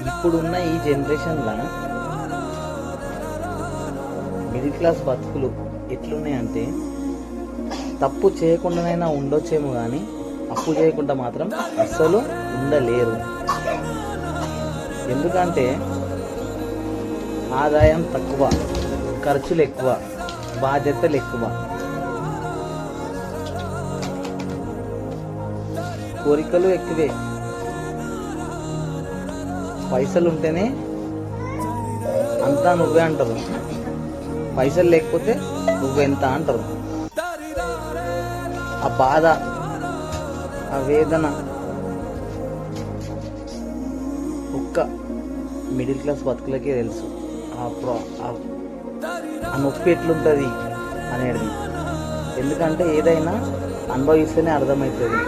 ఇప్పుడున్న ఈ జనరేషన్లో మిడిల్ క్లాస్ బతుకులు ఎట్లున్నాయంటే, తప్పు చేయకుండానైనా ఉండొచ్చేమో కానీ అప్పు చేయకుండా మాత్రం అస్సలు ఉండలేరు. ఎందుకంటే ఆదాయం తక్కువ, ఖర్చులు ఎక్కువ, బాధ్యతలు ఎక్కువ, కోరికలు ఎక్కువే. పైసలు ఉంటేనే అంతా నువ్వే అంటారు, పైసలు లేకపోతే నువ్వెంత అంటారు. ఆ బాధ, ఆ వేదన ఒక్క మిడిల్ క్లాస్ బతుకులకే తెలుసు. ఆ నొప్పి ఎట్లుంటుంది అనేది. ఎందుకంటే ఏదైనా అనుభవిస్తేనే అర్థమవుతుంది.